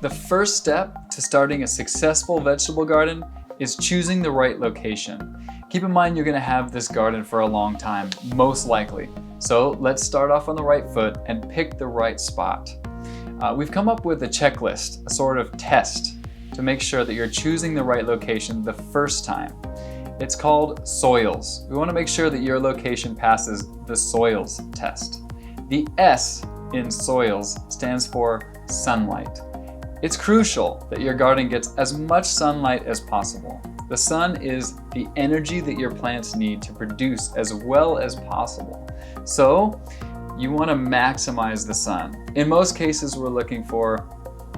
The first step to starting a successful vegetable garden is choosing the right location. Keep in mind you're going to have this garden for a long time, most likely. So let's start off on the right foot and pick the right spot. We've come up with a checklist, a sort of test, to make sure that you're choosing the right location the first time. It's called S.O.I.L.S. We want to make sure that your location passes the S.O.I.L.S test. The S in S.O.I.L.S stands for sunlight. It's crucial that your garden gets as much sunlight as possible. The sun is the energy that your plants need to produce as well as possible. So you want to maximize the sun. In most cases, we're looking for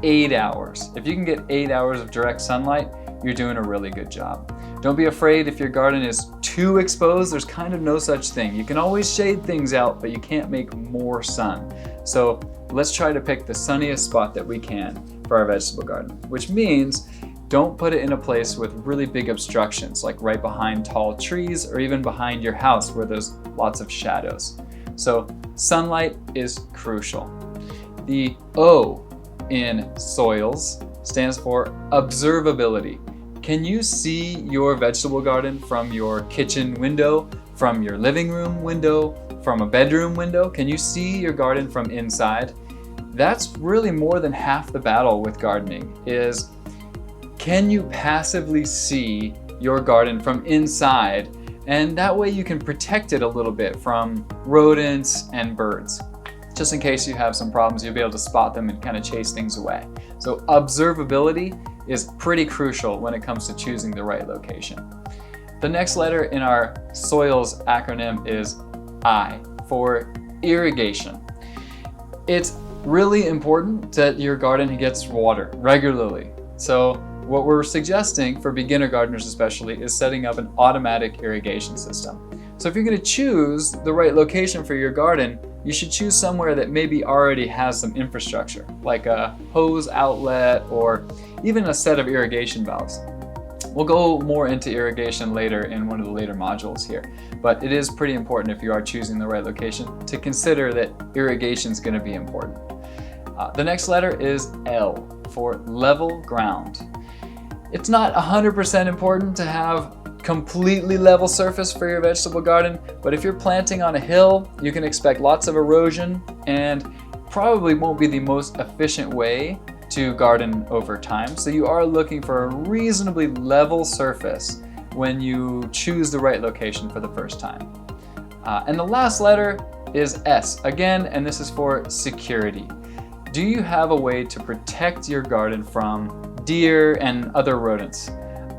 8 hours. If you can get 8 hours of direct sunlight, you're doing a really good job. Don't be afraid if your garden is too exposed. There's kind of no such thing. You can always shade things out, but you can't make more sun. So let's try to pick the sunniest spot that we can for our vegetable garden, which means don't put it in a place with really big obstructions, like right behind tall trees or even behind your house where there's lots of shadows. So sunlight is crucial. The O in S.O.I.L.S stands for observability. Can you see your vegetable garden from your kitchen window, from your living room window, from a bedroom window? Can you see your garden from inside? That's really more than half the battle with gardening, is can you passively see your garden from inside? And that way you can protect it a little bit from rodents and birds. Just in case you have some problems, you'll be able to spot them and kind of chase things away. So observability is pretty crucial when it comes to choosing the right location. The next letter in our S.O.I.L.S acronym is I, for irrigation. It's really important that your garden gets water regularly. So what we're suggesting for beginner gardeners especially is setting up an automatic irrigation system. So if you're going to choose the right location for your garden, you should choose somewhere that maybe already has some infrastructure, like a hose outlet or even a set of irrigation valves. We'll go more into irrigation later in one of the later modules here, but it is pretty important if you are choosing the right location to consider that irrigation is going to be important. The next letter is L, for level ground. It's not 100% important to have completely level surface for your vegetable garden, but if you're planting on a hill, you can expect lots of erosion and probably won't be the most efficient way to garden over time. So you are looking for a reasonably level surface when you choose the right location for the first time. And the last letter is S again, and this is for security. Do you have a way to protect your garden from deer and other rodents?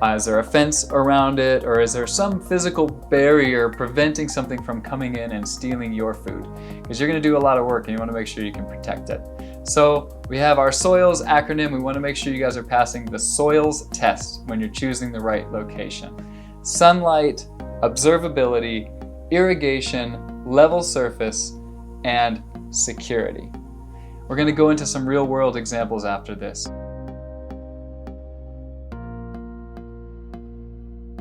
Is there a fence around it, or is there some physical barrier preventing something from coming in and stealing your food? Because you're going to do a lot of work and you want to make sure you can protect it. So we have our S.O.I.L.S acronym. We want to make sure you guys are passing the S.O.I.L.S test when you're choosing the right location. Sunlight, observability, irrigation, level surface, and security. We're going to go into some real-world examples after this.